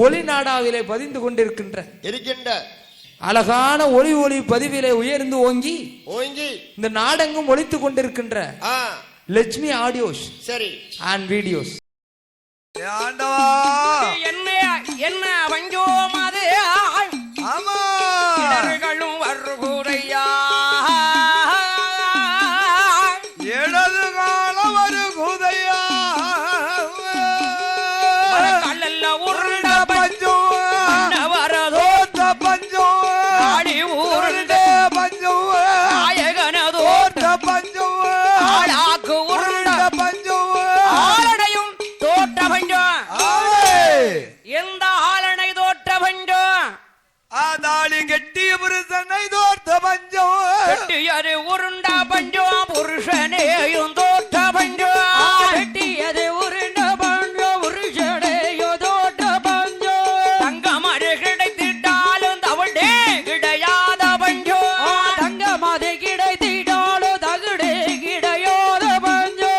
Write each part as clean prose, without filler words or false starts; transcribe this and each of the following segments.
ஒளி நாடாவிலே பதிந்து கொண்டிருக்கின்ற அழகான ஒளி பதிவிலே உயர்ந்து ஓங்கி இந்த நாடெங்கும் ஒலித்துக் கொண்டிருக்கின்ற லட்சுமி ஆடியோஸ் சரி அண்ட் வீடியோஸ். என்ன வஞ்சோ அது இடர்களும் வருகுதையா இடது கால வருகுதையா கல்லல்ல உருண்ட பஞ்சோ வரதோத்த பஞ்சோ ஆடி ஊருண்ட பஞ்சோ ஆயகனதோத்த பஞ்சோ ஆளாக்கு உருண்ட பஞ்சோ ஆளனையும் தோற்ற பஞ்சோ எந்த ஆளனை தோற்ற பஞ்சோ ஆதாளி கெட்டிய புருஷனை தோற்ற பஞ்சோ கெட்டியது உருண்ட பஞ்சோ புருஷனேயும் தோற்ற பஞ்சோ கெட்டியது உருண்ட பஞ்சோ புருஷனேயும் தோற்ற பஞ்சோ தங்கமது கிடைத்திட்டாலும் தவடே கிடையாத பஞ்சோ தங்கமது கிடைத்திட்டாலும் தகுடே கிடையாத பஞ்சோ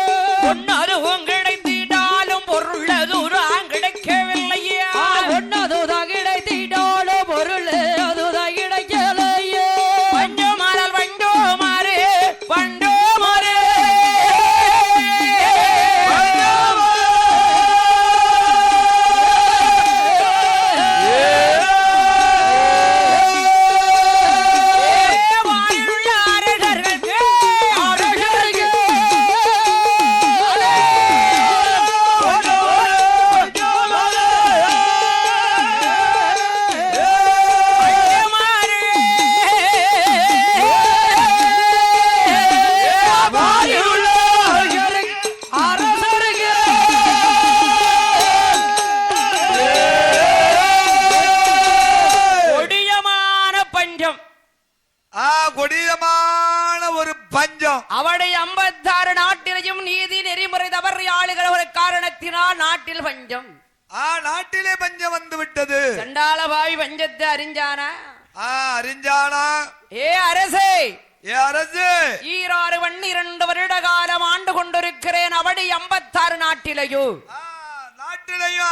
பொன்னதுவும் கிடைத்திட்டாலும் பொருளதுதான் கிடைக்கவில்லையே பொன்னதுதான் கிடைத்திட்டாலும் பொருள் அதுதான் கிடைக்கலையே பஞ்சோ மாறல் பஞ்சோ மாறு பஞ்சோ மாறு கொடியமான ஒரு பஞ்சம். அவடை 56 நாட்டிலையும் நீதி நெறிமுறை தவறி ஆளுகிற ஒரு காரணத்தினால் நாட்டில் பஞ்சம். நாட்டிலே பஞ்சம் வந்து விட்டது. சண்டால பாவி பஞ்சத்தை அறிஞ்சானா? அறிஞ்சானா? ஏ அரசே, ஏ அரசு, 12 வருட காலம் ஆண்டு கொண்டிருக்கிறேன். அவடை 56 நாட்டிலையும்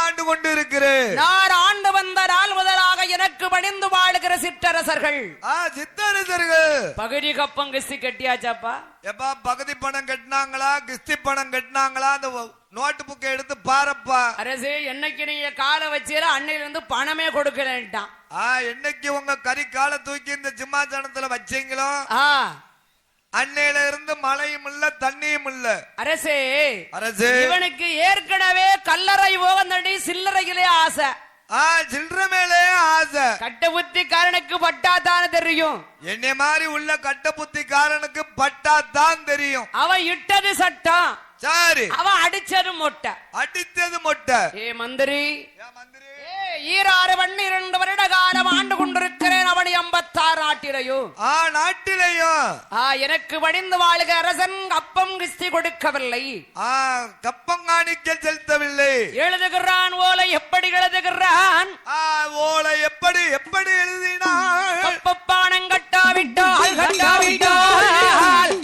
ஆண்டு கொண்டு இருக்கிறேன். நான் ஆண்டு வந்த நாள் முதலாக எனக்கு பணிந்து வாழுகிற சிற்றரசர்கள் பகுதி கப்பம் கிஸ்தி கட்டியாச்சாப்பா? எப்பா பகுதி பணம் கட்டினாங்களா கிஸ்தி பணம் கட்டினாங்களா? அந்த நோட்டு புக்கை எடுத்து பாரப்பா. அரசே, என்னைக்கு நீங்க காலை வச்சீர அன்னையில இருந்து பணமே கொடுக்கலன்ட்டான். என்னைக்கு உங்க கறி காலை தூக்கி இந்த சிம்மாசனத்துல வச்சீங்களோ அன்னையில இருந்து மழையும் இல்ல தண்ணியும் இல்ல. அரசே, அரசே, இவனுக்கு ஏற்கனவே கல்லறை போவந்தடி சில்லறையிலே ஆசை. சில்லற மேலே ஆசை. கட்ட புத்திக்காரனுக்கு பட்டாத்தான தெரியும். என்னை மாதிரி உள்ள கட்ட புத்திக்காரனுக்கு பட்டாத்தான் தெரியும். அவன் இட்டது சட்டம், சரி, அவன் அடிச்சது மொட்டை. அடித்தது மொட்டை. ஏ மந்திரி, 12 வருட காலம் ஆண்டு கொண்டிருக்கிறேன். அவன் 56 நாட்டிலையும் எனக்கு வடிந்து வாழுக அரசன் கப்பம் கிஸ்தி கொடுக்கவில்லை. கப்பம் காணிக்க செலுத்தவில்லை. எழுதுகிறான் ஓலை. எப்படி எழுதுகிறான்? ஓலை எப்படி எப்படி எழுதினான்? கப்பப்பானம் கட்டாவிட்டால் கட்டாவிட்டால்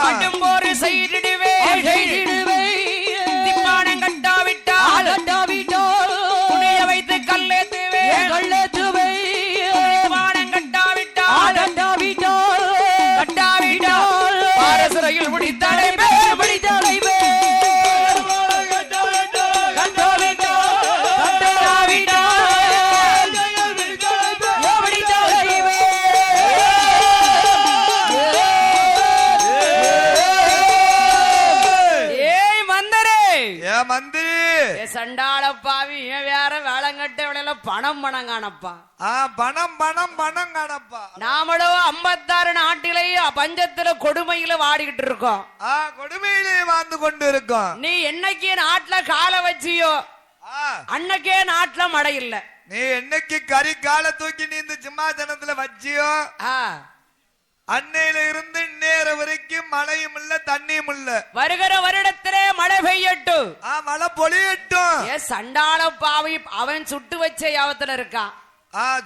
கட்டும் போரு செய்திடுவே செய்திடுவே. திப்பானம் கட்டாவிட்டால் கட்டாவிட்டால் புனிய வைத்து கல்லேத்துவே கல்லேத்துவே. பானம் கட்டாவிட்டால் கட்டாவிட்டால் கட்டாவிட்டால் பாரசுரையில் பிடித்தடைவே பிடித்தடைவே. சண்டாள பாவி வேற வேளங்கட்ட விளையில பணம் பணம் காணப்பா. பணம் பணம் பணம் காணப்பா. நாமளும் 56 நாட்டிலே பஞ்சத்துல கொடுமையில வாடிக்கிட்டு இருக்கோம். கொடுமையிலே வாழ்ந்து கொண்டு இருக்கோம். நீ என்னைக்கு நாட்டுல காலை வச்சியோ அன்னைக்கே நாட்டுல மழை இல்ல. நீ என்னைக்கு கறி காலை தூக்கி நீ இந்த சிம்மாசனத்துல வச்சியோ அன்னையில இருந்து நேர வரைக்கும் மழையும் இல்ல தண்ணியும் இல்ல. வருகிற வருடத்திலே மழை பெய்யட்டும், மழை பொழியட்டும். சண்டாள பாவி அவன் சுட்டு வச்ச யாவத்துல இருக்கான்.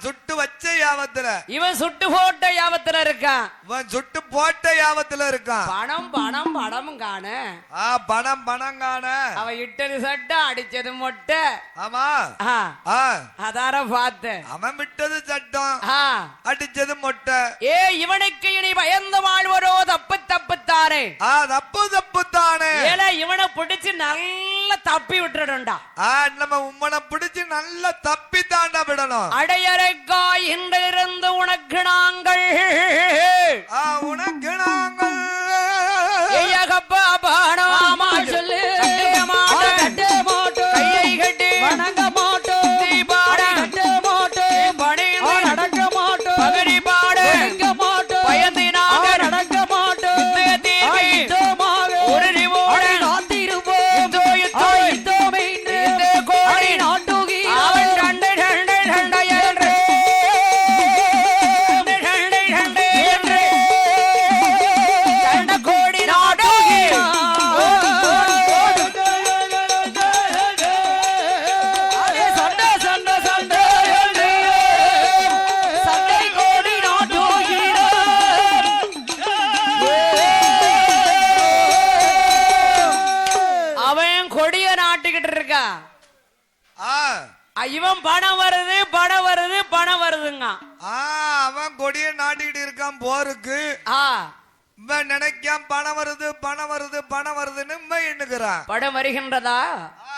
சுட்டு வச்ச யாபத்துல, இவன் சுட்டு போட்ட யாபத்துல இருக்கான். இவன் சுட்டு போட்ட யாபத்துல இருக்கான். பணம் பணம் பணம் காண, பணம் பணம் காண. அவன் இட்டது சட்டை அடிச்சது மொட்டை. ஆமா அதார பார்த்த. அவன் விட்டது சட்டம், அடிச்சது மொட்டை. ஏ இவனுக்கு இனி பயந்து வாழ்வரோ தப்பு தப்புத்தானே. தப்பு தப்புத்தானே. ஏல இவனை பிடிச்சு நல்லா தப்பி விட்டுடும்டா. நம்ம உம்மனை பிடிச்சு நல்லா தப்பி தாண்டா விடணும். அடையறைக்காய் இன்றிருந்து உனக்கு நாங்கள் சொல்லு கட்ட மாட்டோம், கையை கட்டி வணங்க மாட்டோம், தீபாட கட்ட மாட்டோம், பணிந்து நடக்க மாட்டோம், பகடி பாட மாட்டோம், பயந்தினாக நடக்க மாட்டோம், ஒரு நிவோட காத்திருப்போம், கோடி நாட்டுகி அவன் கண்டு கண்டு கண்ட என்று கண்ட கோடி நாட்டுகி இவன் பணம் வருது பணம் வருது பணம் வருதுங்க. அவன் கொடிய நாட்டிக்கிட்டு இருக்கான் போருக்கு. நினைக்காம பணம் வருது பணம் வருது பணம் வருதுன்னு எண்ணுகிறான். படம் வருகின்றதா?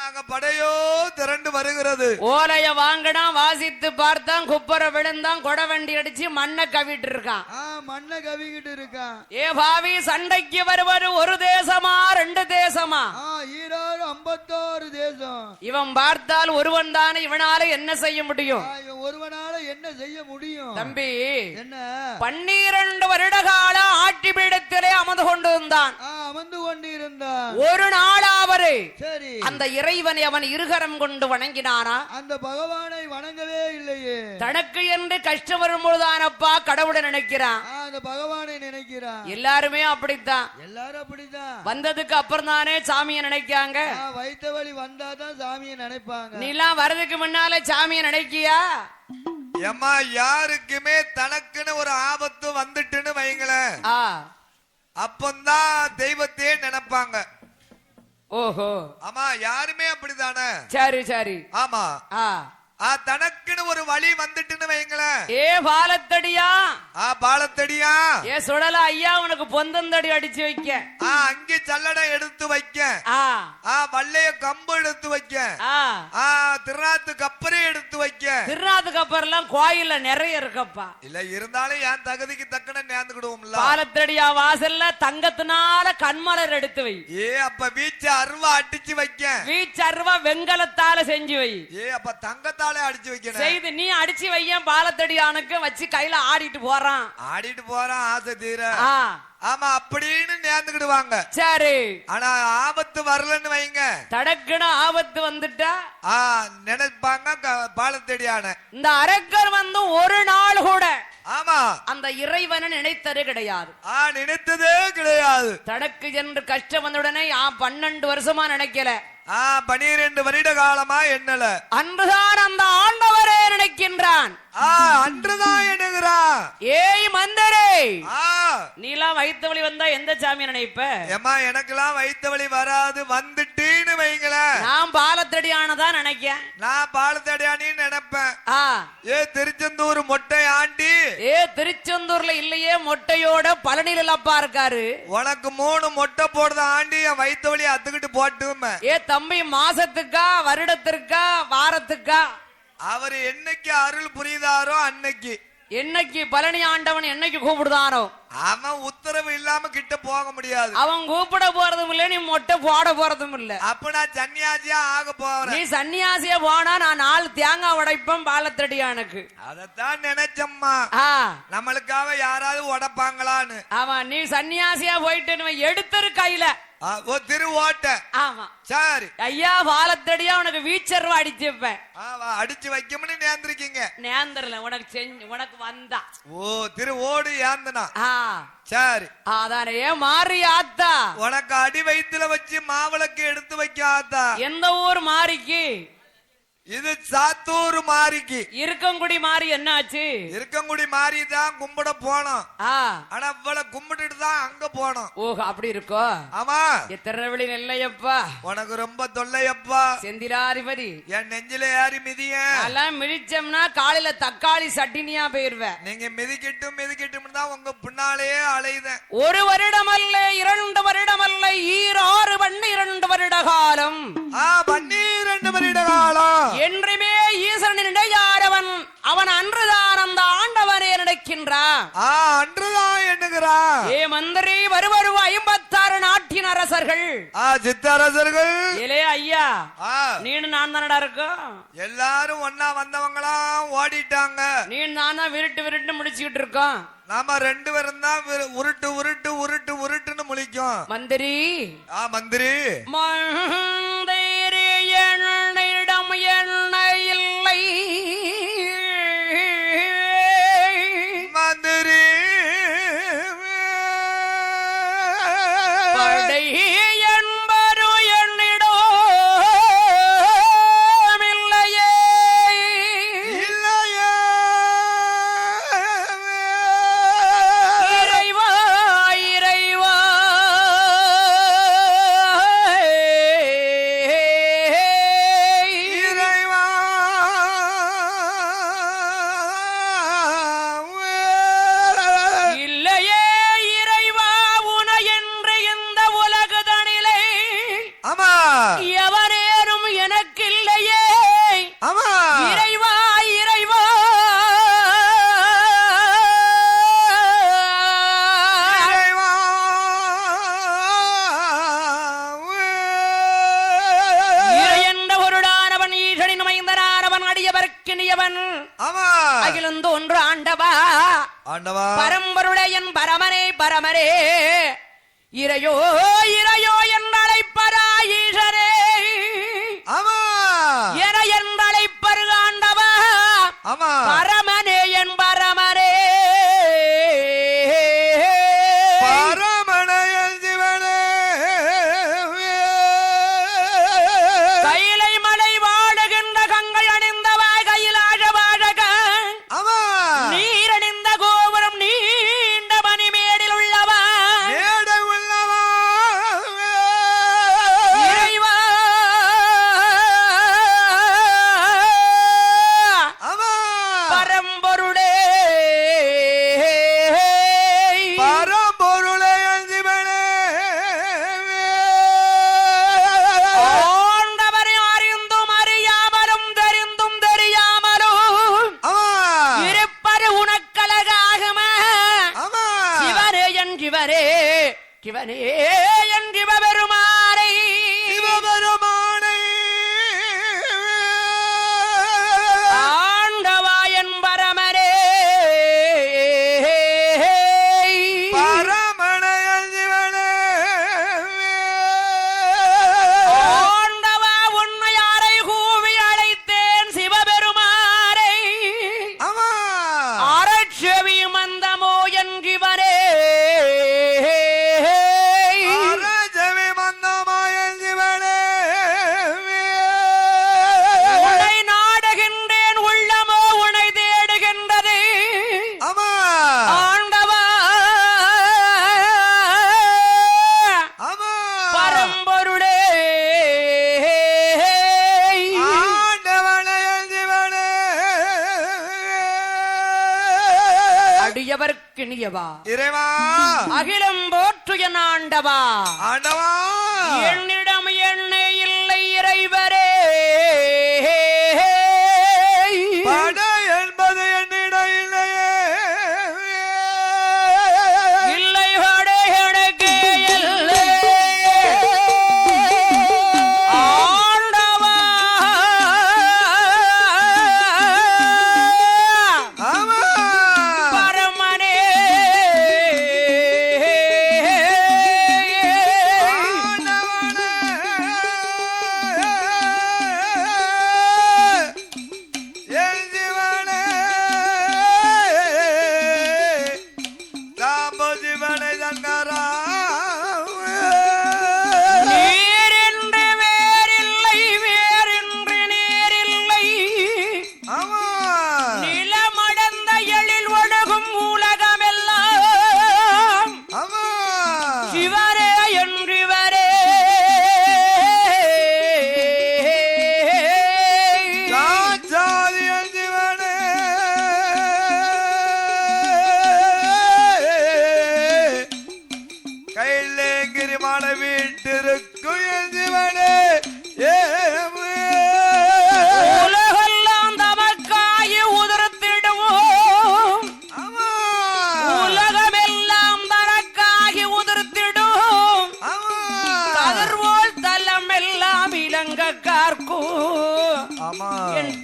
அங்க படையோ திரண்டு வருகிறது. ஓலைய வாங்கினா வாசித்து பார்த்தான், குப்பரை விழுந்தான், கொடை வண்டி அடிச்சு மண்ணை கவிட்டு இருக்கான். மண்ணை கவிக்கிட்டு இருக்கான். ஏ பாவி, சண்டைக்கு வருவது ஒரு தேசமா ரெண்டு தேசமா? 51 தேசம். இவன் பார்த்தால் ஒருவன் தானே, இவனால என்ன செய்ய முடியும்? ஒருவனால என்ன செய்ய முடியும்? தம்பி என்ன 12 வருட கால ஆட்சி பீடத்திலே அமர்ந்து கொண்டிருந்தான். அமர்ந்து கொண்டிருந்தான். ஒரு நாளாவது சரி அந்த இறைவனை அவன் இருகரம் கொண்டு வணங்கினானா? அந்த பகவானை வணங்கவே இல்லையே. தனக்கு என்று கஷ்டம் வரும்போதுதானப்பா கடவுளை நினைக்கிறான், அந்த பகவானை நினைக்கிறான். எல்லாருமே அப்படித்தான். எல்லாரும் அப்படித்தான். வந்ததுக்கு அப்புறம் தானே சாமியை நினைக்காங்க. வைத்த வழி வந்தாதான் சாமியை நினைப்பாங்க. நீ எல்லாம் வரதுக்கு முன்னாலே சாமியை நினைக்கியா? ஏமா, யாருக்குமே தனக்குன்னு ஒரு ஆபத்து வந்துட்டுன்னு வைங்களேன், அப்பந்தான் தெய்வத்தையே நினைப்பாங்க. ஓஹோ, ஆமா, யாருமே அப்படித்தானே. சரி சரி. ஆமா, தனக்குன்னு ஒரு வழி வந்துட்டுன்னு வைங்களேன். ஏ பாலத்தடியா, பாலத்தடியா, ஏ சுடல ஐயா, உனக்கு பொந்தந்தடி அடிச்சு வைக்க, அங்கே சல்லடை எடுத்து வைக்க, வள்ளைய கம்பு எடுத்து வைக்க, திருநாத்து கப்பரை எடுத்து வைக்க. திருநாத்து கப்பர் எல்லாம் கோயில்ல நிறைய இருக்கப்பா. இல்ல இருந்தாலும் என் தகுதிக்கு தக்கன நேர்ந்துக்கிடுவோம்ல. பாலத்தடியா வாசல்ல தங்கத்தினால கண்மலர் எடுத்து வை. அப்ப வீச்சு அருவா அடிச்சு வைக்க. வீச்சு அருவா வெங்கலத்தால செஞ்சு வை. அப்ப தங்கத்தால அடிச்சு வைக்கணும். செய்து நீ அடிச்சு வையன். பாலத்தடியானுக்கு வச்சு கையில ஆடிட்டு போறான். ஆசை தீர. ஆமா, அப்படின்னு நேர்ந்துக்கிடுவாங்க. சரி, ஆனா ஆபத்து வரலன்னு வைங்க, தடக்குன ஆபத்து வந்துட்டா நினைப்பாங்க பாலத்தடியான. இந்த அரக்கர் வந்து ஒரு நாள் கூட ஆமா அந்த இறைவனை நினைத்தது கிடையாது. நினைத்ததே கிடையாது. தனக்கு என்று கஷ்டம் வந்த உடனே 12 வருஷமா நினைக்கல. 12 வருட காலமா எண்ணல. அன்றுதான் அந்த ஆண்டவரே நினைக்கின்றான். அன்றுதான் எண்ணுகிறான். ஏய் மந்தரே, நீலாம் வயிற்று வலி வந்தா எந்த சாமியை நினைப்ப? ஏமா, எனக்கெல்லாம் வயிற்று வலி வராது. வந்துட்டேன்னு வைங்களேன், நான் பாலத்தடியானதான் நினைக்க. நான் பாலத்தடியானு நினைப்பேன். திருச்செந்தூர் மொட்டை ஆண்டி. திருச்செந்தூர்ல இல்லையே, மொட்டையோட பழனியில அப்பா இருக்காரு. உனக்கு 3 மொட்டை போடுத ஆண்டி, என் வயிற்று வலி அத்துக்கிட்டு போட்டுமே. தம்பி, மாசத்துக்கா வருடத்திற்கா வாரத்துக்கா? அவர் என்னைக்கு அருள் புரியுதாரோ அன்னைக்கு. என்னைக்கு பழனி ஆண்டவன் என்னைக்கு கூப்பிடுதானோ, அவன் உத்தரவு இல்லாம கிட்ட போக முடியாது. அவன் கூப்பிட போறதும் இல்ல, நீ மொட்டை போட போறதும் இல்ல. அப்ப நான் சன்னியாசியா ஆக போறேன். நீ சன்னியாசியா போனா நான் 4 தேங்காய் உடைப்பேன் பாலத்தடியானுக்கு. அதத்தான் நினைச்சம்மா, நம்மளுக்காக யாராவது உடைப்பாங்களான்னு. ஆமா, நீ சன்னியாசியா போயிட்டு எடுத்துரு கையில திரு ஓட்ட. ஆமா, சரி ஐயா, பாலத்தடியா உனக்கு வீச்சர்வா அடிச்சு வைப்பேன். அடிச்சு வைக்கணும்னு நேர்ந்திருக்கீங்க. நேர்ந்தரல, உனக்கு செஞ்சு உனக்கு வந்தா. திரு ஓடு ஏந்தனா. சரி, அதானே மாறி ஆத்தா, உனக்கு அடி வயிற்றுல வச்சு மாவிளக்கு எடுத்து வைக்க ஆத்தா. எந்த ஊர் மாறிக்கு? இது சாத்தூர் மாரிக்கு. இருக்கங்குடி மாறி என்னாச்சு? இருக்கங்குடி மாறி தான் கும்பிட போனோம். ஆனா இவ்வளவு கும்பிட்டுட்டு தான் அங்க போனோம். ஓஹோ, அப்படி இருக்கோ? ஆமா. திருநெல்வேலி நெல்லையப்பா, உனக்கு ரொம்ப தொல்லையப்பா. செந்திலாதிபதி என் நெஞ்சில ஏறி மிதிய. எல்லாம் மிதிச்சோம்னா காலையில தக்காளி சட்டினியா போயிருவேன். நீங்க மிதிக்கட்டும் தான் உங்க பின்னாலேயே அலையுதேன். 1 வருடம் அல்ல, 2 வருடம் அல்ல, 6 வருட காலம். 12 வருட காலம் என்றுமே ஈஸ்வரன் இடையாரவன். அவன் அன்றுதான் அந்த ஆண்டவனே நடக்கின்றான். அன்றுதான் எண்ணுகிறான். ஏ மந்திரி, வருவரு 56 நாட்டின் அரசர்கள், சித்தரசர்கள். ஏலே ஐயா, நீனு நான் தானடா இருக்கோம். எல்லாரும் ஒன்னா வந்தவங்களாம் ஓடிட்டாங்க. நீ நான் தான் விருட்டு முடிச்சுக்கிட்டு இருக்கோம். நாம 2 பேரும் தான் உருட்டுன்னு முழிக்கும். மந்திரி, மந்திரி, மந்திரி என்னிடம் என்ன இல்லை. மந்திரி, படை என்பரு என்னிடம் இல்லையே. இல்லையே. இறைவா, இறைவா, இறைவா. இல்லையே இறைவா, உன என்று இந்த உலகதனிலே ஆமா. எவரேனும் எனக்கு இல்லையே. ஆமா. இறைவா, இறைவா, இறைவா. இறை என்ற ஒருடானவன், ஈசனின் மைந்தனானவன், அடியவர்க்கினியவன், ஆமா. அகிலந்து ஒன்று ஆண்டவா, ஆண்டவா, பரம்பொருளையன் பரமனே, பரமரே, இறையோ இறையோ என்றழைப்பரா ஈசரே. ஆமா. என என்றழைப்பரு ஆண்டவா, ஆமா. பரமனே, என் பரமரே. பரமனையன் சிவனே. கைலை மலை வாடுகின்ற கங்கை அணிந்தவா, கையிலாக வாழகன், ஆமா. நீரணிந்த கோபுரம் நீண்ட மணிமேடில் உள்ளவா, மேடை உள்ளவா. இறைவா, ஆமா. பரம்பொருளே, பரம்பொருளையன் சிவனே. ஆண்டவரை அறிந்தும் அறியாமலும் தெரிந்தும் தெரியாமலும் ஆமா. இருப்பது உனக்கழகாகுமா? ஆமா. சிவனே என் சிவரே, சிவனே என் சிவபெருமானை, சிவபெருமானை. ஆண்டவா என் பரமரே. பரமனையன் சிவனே. ஆண்டவா, உன்னை யாரை கூவி அழைத்தேன் சிவபெருமானை, ஆமா. அரட்சவி மந்தமோ என் சிவனே. அரஜவி மந்தமாயன் சிவனே. உன்னை நாடுகின்றேன், உள்ளமோ உன்னை தேடுகின்றது. ஆமா. ஆண்டவா, ஆமா. பரம்பொருளே, ஆண்டவனையன் சிவனே. அடியவர்க்கு நியவா, இறைவா. அகிலம் போற்றுய ஆண்டவா, ஆண்டவா. என்னிடம் என்ன இல்லை இறைவரே. படை என்பது என்னிடம் இல்லையே. இல்லை படை எனக்கு இல்லை. ஆண்டவா, ஆமா. பரமனே, ஆண்டவனே.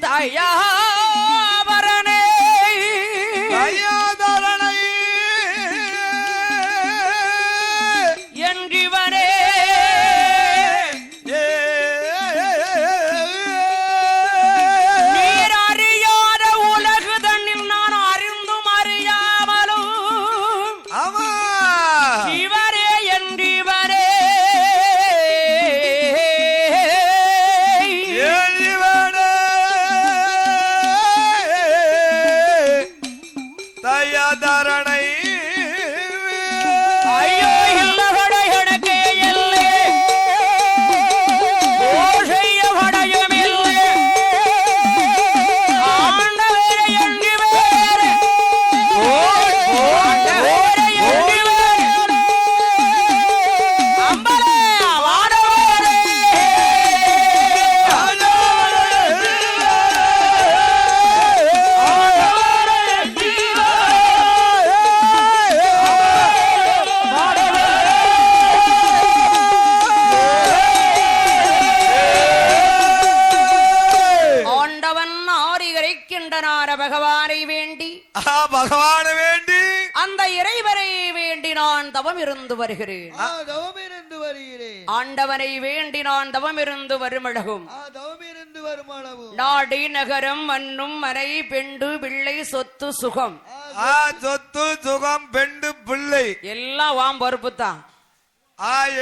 தயாபரணே தயாதரணை என்றிவரே நீர் அறியாத உலகு தன்னில் நான் அறிந்தும் அறியாமலும் ஆமா இவரே என்றிவரே தயாதரணை ஐயோ இல்லவடை எனக்கு இல்லை ஓசைய வடையும் இல்லை ஆண்டவரே எங்கு வேறு ஆண்டவரே எங்கு வேறு அம்பலே வாடவரே ஆண்டவன் ஆரிகரைக்கின்றனார பகவானை வேண்டி பகவான வேண்டி அந்த இறைவரை வேண்டி நான் தவம் இருந்து வருகிறேன் தவமிருந்து வருகிறேன். ஆண்டவனை வேண்டி நான் தவம் இருந்து வருமழகும் தவமிருந்து வரும் அளவு நாடி நகரம் மண்ணும் மனை பெண்டு பிள்ளை சொத்து சுகம் சொத்து சுகம் பெண்டு பிள்ளை எல்லாம் வாம் பொறுப்பு தான்.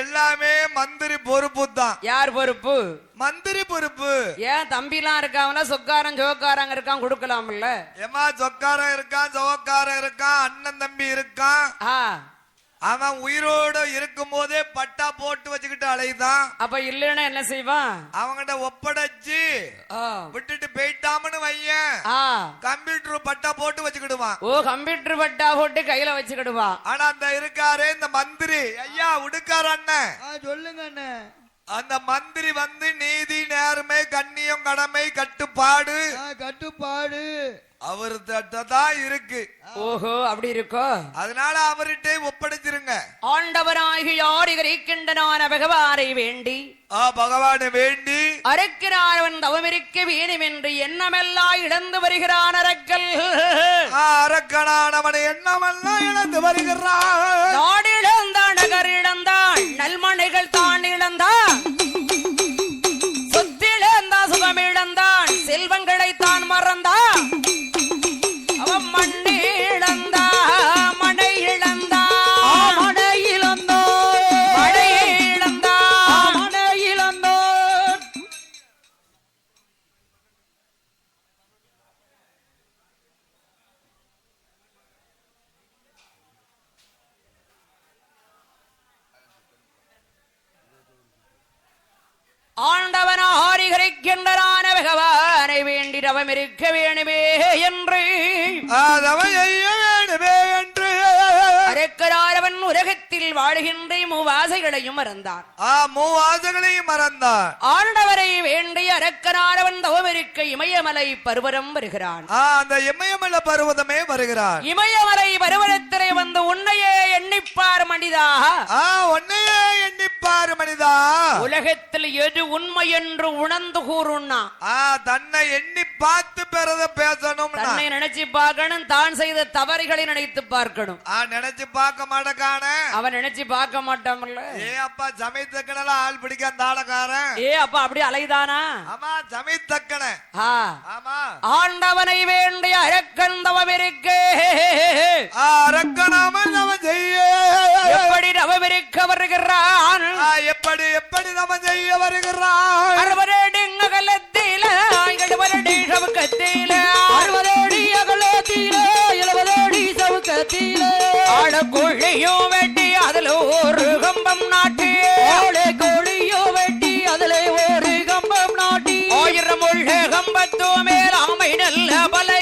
எல்லாமே மந்திரி பொறுப்பு தான். யார் பொறுப்பு? மந்திரி பொறுப்பு. ஏன் தம்பிலாம் இருக்காங்களா? சொக்காரன் ஜோக்காரங்க இருக்கான், கொடுக்கலாம்ல. ஏமா சொக்காரன் இருக்கான், ஜோக்காரன் இருக்கான், அண்ணன் தம்பி இருக்கான். அவன் உயிரோட இருக்கும் போதே பட்டா போட்டு வச்சுக்கிட்டு அலைதான். அப்ப இல்லன்னா என்ன செய்வான்? அவங்கிட்ட ஒப்படைச்சு விட்டுட்டு போயிட்டாமனு வையன், கம்ப்யூட்டர் பட்டா போட்டு வச்சுக்கிடுவான். ஓ, கம்ப்யூட்டர் பட்டா போட்டு கையில வச்சுக்கிடுவான். ஆனா அந்த இருக்காரு இந்த மந்திரி, ஐயா உடுக்கார அண்ணன், சொல்லுங்க அண்ணன். அந்த மந்திரி வந்து நீதி நேர்மை கண்ணியம் கடமை கட்டுப்பாடு அவர்கிட்ட தான் இருக்கு. ஓஹோ, அப்படி இருக்கோ? அதனால அவர்கிட்ட ஒப்படைச்சிருங்க. ஆண்டவராகி யார் இருக்கின்றனான பகவானை வேண்டி பகவானை வேண்டி அறக்கிறான் தவமிருக்க வேணும் என்று எண்ணமெல்லாம் இழந்து வருகிறான் அரக்கல். அரக்கனானவனை எண்ணமெல்லாம் இழந்து வருகிறான். நாடு இழந்தான், நகர் இழந்தான், நல்மனைகள் தான் இழந்தான், சொத்திழந்தான், சுகம் இழந்தான், செல்வங்களை தான் மறந்தான். அவன் மண்ணை இழந்தா, மனை இழந்தா, மனை இழந்தோ, மழை இழந்தா, மனை இழந்தோ. ஆண்டவன் ஆரிகரைக்கின்றனான பகவானை வேண்டி தவம் இருக்க வேணுமே என்று அரக்கராரவன் உலகத்தில் வாழ்கின்ற மூவாசைகளையும் மறந்தான். மூவாசைகளையும் மறந்தான். ஆண்டவரை வேண்டி அரக்கராரவன் தவம் இருக்க இமயமலை பருவதம் வருகிறான். அந்த இமயமலை பருவதமே வருகிறான். இமயமலை பருவதத்திலே வந்து உன்னையே எண்ணிப்பார் மனிதா, உன்னையே எண்ணிப்பார் மனிதா, உலகத்தில் எது உண்மை என்று உணர்ந்து கூறுனா தன்னை எண்ணி பார்த்து பிறத பேசணும். தன்னை நினைச்சு பார்க்கணும், தான் செய்த தவறுகளை நினைத்து பார்க்கணும். நினைச்சு பார்க்க மாட்டேக்கான அவன் நினைச்சு பார்க்க மாட்டான்ல. அப்பா சமயத்தக்கனெல்லாம் ஆள் பிடிக்க அந்த ஆளக்காரன். அப்பா அப்படி அலைதானா? ஆமா, சமயத்தக்கன. ஆமா, ஆண்டவனை வேண்டிய அரக்கன் தவம் இருக்கு. அரக்கனாம தவம் செய்ய எப்படி தவம் இருக்க வருகிறான்? எப்படி எப்படி தவம் செய்ய வருகிறான்? 60 அடி அகலத்தில 70 அடி சவுக்கத்தில 60 அடி அகலத்தில 70 அடி சவுக்கத்தில ஆடக்கோழியும் வெட்டி அதுல ஒரு கம்பம் நாட்டி, ஆடக்கோழியும் வெட்டி அதுல ஒரு கம்பம் நாட்டி 1000 முள்ள கம்பத்து மேல் ஆமை நல்ல பல